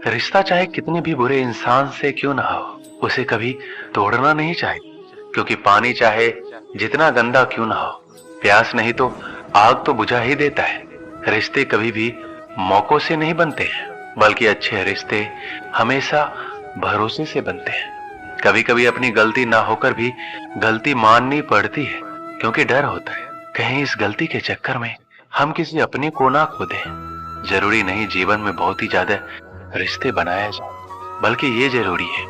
रिश्ता चाहे कितने भी बुरे इंसान से क्यों ना हो, उसे कभी तोड़ना नहीं चाहिए, क्योंकि पानी चाहे जितना गंदा क्यों ना हो, प्यास नहीं तो आग तो बुझा ही देता है। रिश्ते कभी भी मौकों से नहीं बनते हैं, बल्कि अच्छे रिश्ते हमेशा भरोसे से बनते हैं। कभी कभी अपनी गलती ना होकर भी गलती माननी पड़ती है, क्योंकि डर होता है कहीं इस गलती के चक्कर में हम किसी अपने को ना खो दें। जरूरी नहीं जीवन में बहुत ही ज्यादा रिश्ते बनाया जाए, बल्कि ये जरूरी है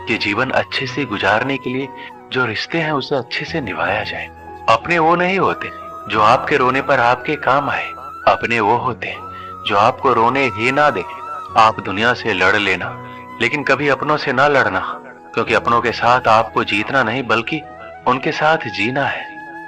कि जीवन अच्छे से गुजारने के लिए जो रिश्ते हैं उसे अच्छे से निभाया जाए। अपने वो नहीं होते जो आपके रोने पर आपके काम आए, अपने वो होते हैं जो आपको रोने ही ना दे। आप दुनिया से लड़ लेना, लेकिन कभी अपनों से ना लड़ना, क्योंकि अपनों के साथ आपको जीतना नहीं बल्कि उनके साथ जीना है।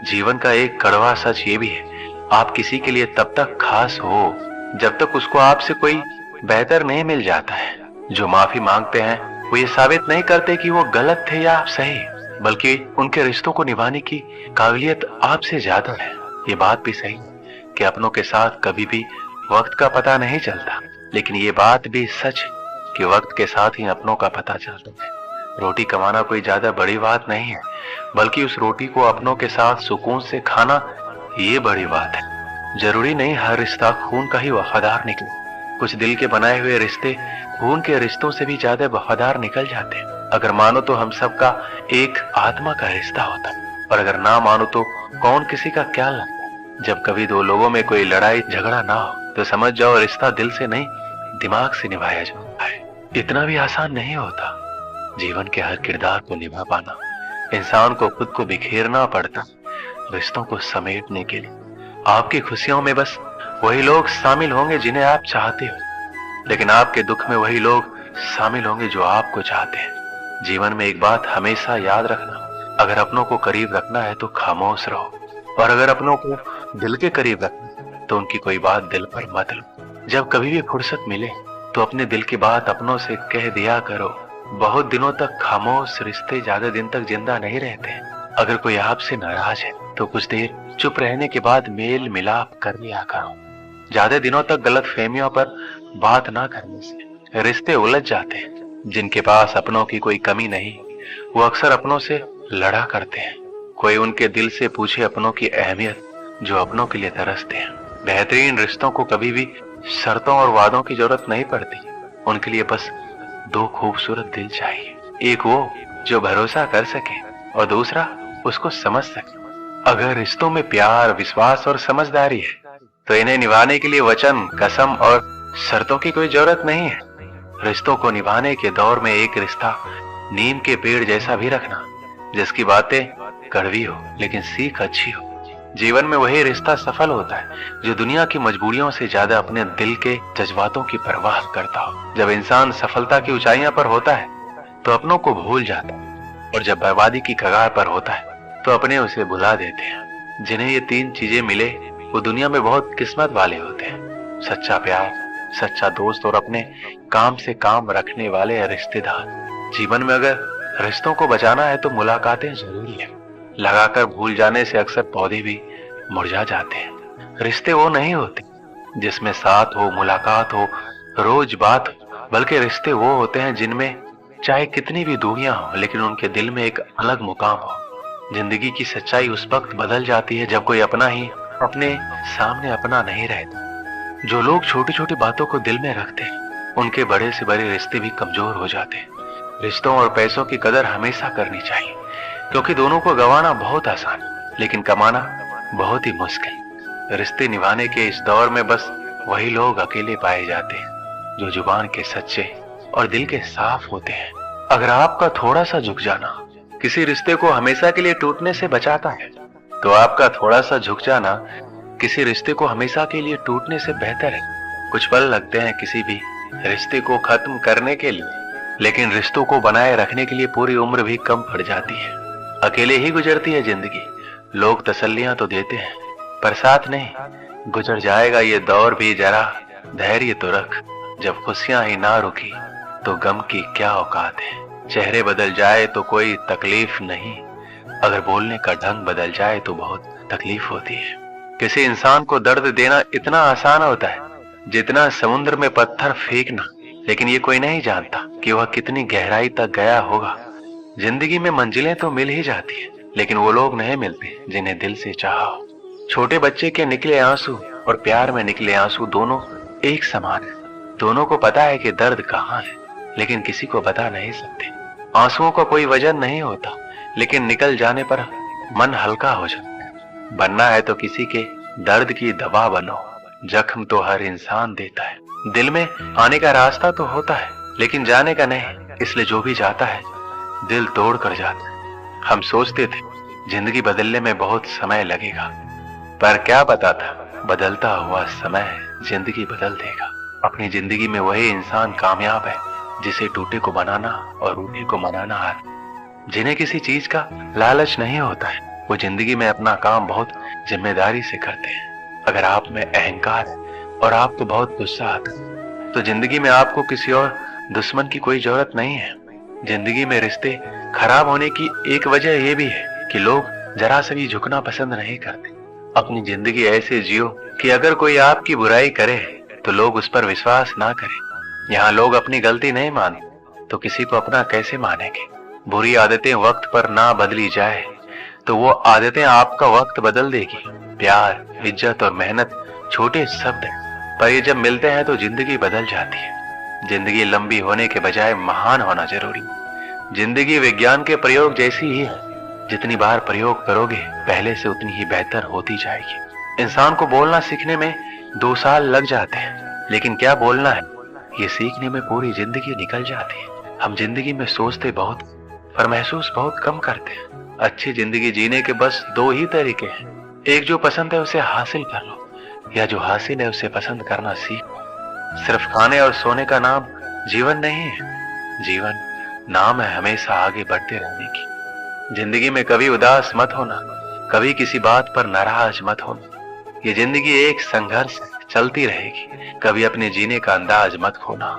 जीवन का एक कड़वा सच ये भी है, आप किसी के लिए तब तक खास हो जब तक उसको आपसे कोई बेहतर नहीं मिल जाता है। जो माफी मांगते हैं वो ये साबित नहीं करते कि वो गलत थे या सही, बल्कि उनके रिश्तों को निभाने की काबिलियत आपसे ज्यादा है। ये बात भी सही कि अपनों के साथ कभी भी वक्त का पता नहीं चलता, लेकिन ये बात भी सच है कि वक्त के साथ ही अपनों का पता चलता है। रोटी कमाना कोई ज्यादा बड़ी बात नहीं है, बल्कि उस रोटी को अपनों के साथ सुकून से खाना ये बड़ी बात है। जरूरी नहीं हर रिश्ता खून का ही वफादार निकले, कुछ दिल के बनाए हुए रिश्ते खून के रिश्तों से भी ज्यादा वफादार निकल जाते हैं। अगर मानो तो हम सबका एक आत्मा का रिश्ता होता है, और अगर ना मानो तो कौन किसी का क्या लगता है। जब कभी दो लोगों में कोई लड़ाई झगड़ा ना हो तो समझ जाओ रिश्ता दिल से नहीं दिमाग से निभाया जाता है। इतना भी आसान नहीं होता जीवन के हर किरदार को निभा पाना। इंसान को खुद को बिखेरना पड़ता रिश्तों को समेटने के लिए। आपकी खुशियों में बस वही लोग शामिल होंगे जिन्हें आप चाहते हो, लेकिन आपके दुख में वही लोग शामिल होंगे जो आपको चाहते हैं। जीवन में एक बात हमेशा याद रखना, अगर अपनों को करीब रखना है तो खामोश रहो, और अगर अपनों को दिल के करीब रखना तो उनकी कोई बात दिल पर मत लो। जब कभी भी फुर्सत मिले तो अपने दिल की बात अपनों से कह दिया करो। बहुत दिनों तक खामोश रिश्ते ज्यादा दिन तक जिंदा नहीं रहते। अगर कोई आपसे नाराज है तो कुछ देर चुप रहने के बाद मेल मिलाप कर लिया करो। ज्यादा दिनों तक गलत फहमियों पर बात ना करने से रिश्ते उलझ जाते हैं। जिनके पास अपनों की कोई कमी नहीं वो अक्सर अपनों से लड़ा करते हैं। कोई उनके दिल से पूछे अपनों की अहमियत जो अपनों के लिए तरसते हैं। बेहतरीन रिश्तों को कभी भी शर्तों और वादों की जरूरत नहीं पड़ती, उनके लिए बस दो खूबसूरत दिल चाहिए। एक वो जो भरोसा कर सके और दूसरा उसको समझ सके। अगर रिश्तों में प्यार, विश्वास और समझदारी है तो इन्हें निभाने के लिए वचन, कसम और शर्तों की कोई जरूरत नहीं है। रिश्तों को निभाने के दौर में एक रिश्ता नीम के पेड़ जैसा भी रखना, जिसकी बातें कड़वी हो लेकिन सीख अच्छी हो। जीवन में वही रिश्ता सफल होता है जो दुनिया की मजबूरियों से ज्यादा अपने दिल के जज्बातों की परवाह करता हो। जब इंसान सफलता की ऊंचाइयों पर होता है तो अपनों को भूल जाता है, और जब बर्बादी की कगार पर होता है तो अपने उसे भुला देते हैं। जिन्हें ये तीन चीजें मिले वो दुनिया में बहुत किस्मत वाले होते हैं। सच्चा प्यार, सच्चा दोस्त और अपने काम से काम रखने वाले रिश्तेदार। जीवन में अगर रिश्तों को बचाना है तो मुलाकातें जरूरी है। लगाकर भूल जाने से अक्सर पौधे भी मुरझा जाते हैं। रिश्ते वो नहीं होते जिसमें साथ हो, मुलाकात हो, रोज बात हो, बल्कि रिश्ते वो होते हैं जिनमें चाहे कितनी भी दूरियां हो लेकिन उनके दिल में एक अलग मुकाम हो। जिंदगी की सच्चाई उस वक्त बदल जाती है जब कोई अपना ही अपने सामने अपना नहीं रहता। जो लोग छोटी छोटी बातों को दिल में रखते हैं उनके बड़े से बड़े रिश्ते भी कमजोर हो जाते हैं। रिश्तों और पैसों की कदर हमेशा करनी चाहिए, क्योंकि दोनों को गंवाना बहुत आसान लेकिन कमाना बहुत ही मुश्किल। रिश्ते निभाने के इस दौर में बस वही लोग अकेले पाए जाते हैं जो जुबान के सच्चे और दिल के साफ होते हैं। अगर आपका थोड़ा सा झुक जाना किसी रिश्ते को हमेशा के लिए टूटने से बचाता है तो आपका थोड़ा सा झुक जाना किसी रिश्ते को हमेशा के लिए टूटने से बेहतर है। कुछ पल लगते हैं किसी भी रिश्ते को खत्म करने के लिए, लेकिन रिश्तों को बनाए रखने के लिए पूरी उम्र भी कम पड़ जाती है। अकेले ही गुजरती है जिंदगी। लोग तसल्लियां तो देते हैं पर साथ नहीं। गुजर जाएगा ये दौर भी, जरा धैर्य तो रख। जब खुशियां ही ना रुकी तो गम की क्या औकात है। चेहरे बदल जाए तो कोई तकलीफ नहीं, अगर बोलने का ढंग बदल जाए तो बहुत तकलीफ होती है। किसी इंसान को दर्द देना इतना आसान होता है जितना समुद्र में पत्थर फेंकना। लेकिन ये कोई नहीं जानता कि वह कितनी गहराई तक गया होगा। जिंदगी में मंजिलें तो मिल ही जाती है, लेकिन वो लोग नहीं मिलते जिन्हें दिल से चाहा हो। छोटे बच्चे के निकले आंसू और प्यार में निकले आंसू दोनों एक समान है। दोनों को पता है कि दर्द कहाँ है, लेकिन किसी को बता नहीं सकते। आंसुओं का कोई वजन नहीं होता, लेकिन निकल जाने पर मन हल्का हो जाता है। बनना है तो किसी के दर्द की दवा बनो। जख्म तो हर इंसान देता है। दिल में आने का रास्ता तो होता है, लेकिन जाने का नहीं। इसलिए जो भी जाता है दिल तोड़ कर जाता है। हम सोचते थे जिंदगी बदलने में बहुत समय लगेगा, पर क्या पता था बदलता हुआ समय जिंदगी बदल देगा। अपनी जिंदगी में वही इंसान कामयाब है जिसे टूटे को बनाना और रूठे को मनाना आता। जिन्हें किसी चीज का लालच नहीं होता है, वो जिंदगी में अपना काम बहुत जिम्मेदारी से करते हैं। अगर आप में अहंकार है और आपको बहुत गुस्सा आता है, तो जिंदगी में आपको किसी और दुश्मन की कोई जरूरत नहीं है। जिंदगी में रिश्ते खराब होने की एक वजह यह भी है कि लोग जरा सा भी झुकना पसंद नहीं करते। अपनी जिंदगी ऐसे जियो कि अगर कोई आपकी बुराई करे तो लोग उस पर विश्वास ना करें। यहाँ लोग अपनी गलती नहीं मानते तो किसी को अपना कैसे मानेंगे। बुरी आदतें वक्त पर ना बदली जाए तो वो आदतें आपका वक्त बदल देगी। प्यार, इज्जत और मेहनत छोटे शब्द हैं, पर ये जब मिलते हैं तो जिंदगी बदल जाती है। जिंदगी लंबी होने के बजाय महान होना जरूरी है। जिंदगी विज्ञान के प्रयोग जैसी ही है। जितनी बार प्रयोग करोगे पहले से उतनी ही बेहतर होती जाएगी। इंसान को बोलना सीखने में 2 साल लग जाते हैं, लेकिन क्या बोलना है ये सीखने में पूरी जिंदगी निकल जाती है। हम जिंदगी में सोचते बहुत पर महसूस बहुत कम करते हैं। अच्छी जिंदगी जीने के बस 2 ही तरीके हैं। एक जो पसंद है उसे हासिल कर लो, या जो हासिल है उसे पसंद करना सीखो। सिर्फ खाने और सोने का नाम जीवन नहीं है। जीवन नाम है हमेशा आगे बढ़ते रहने की। जिंदगी में कभी उदास मत होना, कभी किसी बात पर नाराज मत होना। ये जिंदगी एक संघर्ष है, चलती रहेगी। कभी अपने जीने का अंदाज मत खोना।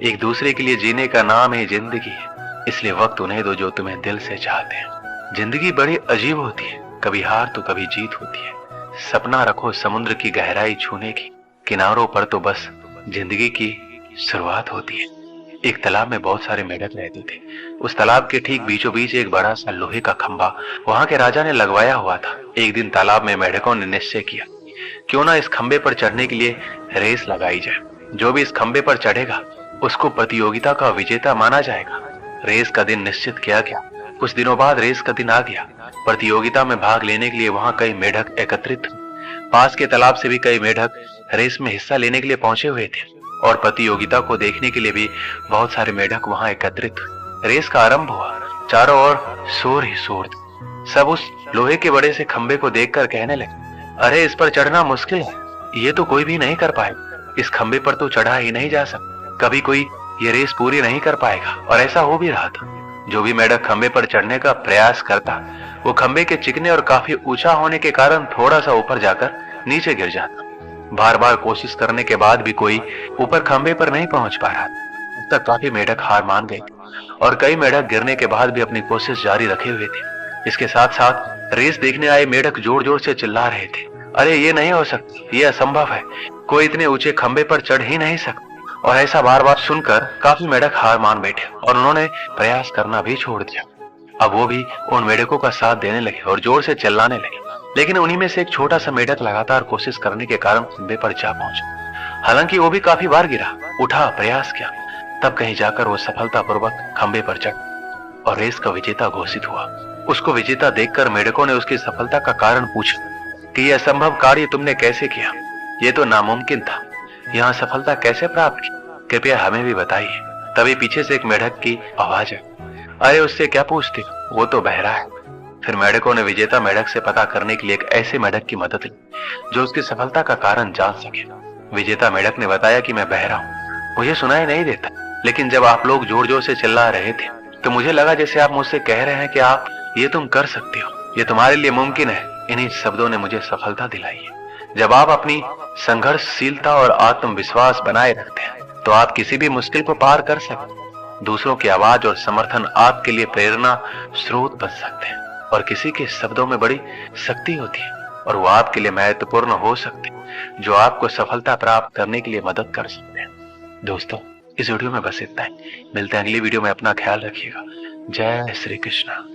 एक दूसरे के लिए जीने का नाम ही जिंदगी है, इसलिए वक्त उन्हें दो जो तुम्हें दिल से चाहते हैं। जिंदगी बड़ी अजीब होती है, कभी हार तो कभी जीत होती है। सपना रखो समुद्र की गहराई छूने की, किनारों पर तो बस जिंदगी की शुरुआत होती है। एक तालाब में बहुत सारे मेढक रहते थे। उस तालाब के ठीक बीचों बीच एक बड़ा सा लोहे का खंभा वहां के राजा ने लगवाया हुआ था। एक दिन तालाब में मेढकों ने निश्चय किया, क्यों ना इस खंभे पर चढ़ने के लिए रेस लगाई जाए। जो भी इस खंभे पर चढ़ेगा उसको प्रतियोगिता का विजेता माना जाएगा। रेस का दिन निश्चित किया गया। कुछ दिनों बाद रेस का दिन आ गया। प्रतियोगिता में भाग लेने के लिए वहां कई मेढक एकत्रित थे। पास के तालाब से भी कई मेढक रेस में हिस्सा लेने के लिए पहुंचे हुए थे और प्रतियोगिता को देखने के लिए भी बहुत सारे मेढक वहां एकत्रित हुए। रेस का आरंभ हुआ। चारों ओर शोर ही शोर था। सब उस लोहे के बड़े से खंभे को देखकर कहने लगे, अरे इस पर चढ़ना मुश्किल है, ये तो कोई भी नहीं कर पाएगा। इस खंभे पर तो चढ़ा ही नहीं जा सकता, कभी कोई ये रेस पूरी नहीं कर पाएगा। और ऐसा हो भी रहा था। जो भी मेढक खंभे पर चढ़ने का प्रयास करता, वो खंभे के चिकने और काफी ऊंचा होने के कारण थोड़ा सा ऊपर जाकर नीचे गिर जाता। बार बार कोशिश करने के बाद भी कोई ऊपर खंभे पर नहीं पहुंच पा रहा। अब तक काफी मेढक हार मान गए और कई मेढक गिरने के बाद भी अपनी कोशिश जारी रखे हुए थे। इसके साथ साथ रेस देखने आए मेढक जोर जोर से चिल्ला रहे थे, अरे ये नहीं हो सकती, ये असंभव है, कोई इतने ऊंचे खंभे पर चढ़ ही नहीं सकता। और ऐसा बार बार सुनकर काफी मेढक हार मान बैठे और उन्होंने प्रयास करना भी छोड़ दिया। अब वो भी उन मेढकों का साथ देने लगे और जोर से चिल्लाने लगे। लेकिन उन्हीं में से एक छोटा सा मेढक लगातार कोशिश करने के कारण खंभे पर जा पहुंचा। हालांकि वो भी काफी बार गिरा, उठा, प्रयास किया, तब कहीं जाकर वो सफलतापूर्वक खंभे पर चढ़ और रेस का विजेता घोषित हुआ। उसको विजेता देखकर मेढकों ने उसकी सफलता का कारण पूछा कि यह असंभव कार्य तुमने कैसे किया, ये तो नामुमकिन था, यहाँ सफलता कैसे प्राप्त की, कृपया हमें भी बताइए। तभी पीछे से एक मेढक की आवाज है, अरे उससे क्या पूछते हो, वो तो बहरा है। फिर मेढकों ने विजेता मेढक से पता करने के लिए एक ऐसे मेढक की मदद ली जो उसकी सफलता का कारण जान सके। विजेता मेढक ने बताया कि मैं बहरा हूँ, मुझे सुनाई नहीं देता, लेकिन जब आप लोग जोर जोर से चिल्ला रहे थे तो मुझे लगा जैसे आप मुझसे कह रहे हैं कि आप ये तुम कर सकते हो, ये तुम्हारे लिए मुमकिन है। इन्हीं शब्दों ने मुझे सफलता दिलाई है। जब आप अपनी संघर्षशीलता और आत्मविश्वास बनाए रखते हैं तो आप किसी भी मुश्किल को पार कर सकते। दूसरों की आवाज और समर्थन आपके लिए प्रेरणा स्रोत बन सकते हैं और किसी के शब्दों में बड़ी शक्ति होती है और वो आपके लिए महत्वपूर्ण हो सकते हैं, जो आपको सफलता प्राप्त करने के लिए मदद कर सकते हैं। दोस्तों, इस वीडियो में बस इतना ही। मिलते हैं अगली वीडियो में। अपना ख्याल रखिएगा। जय श्री कृष्णा।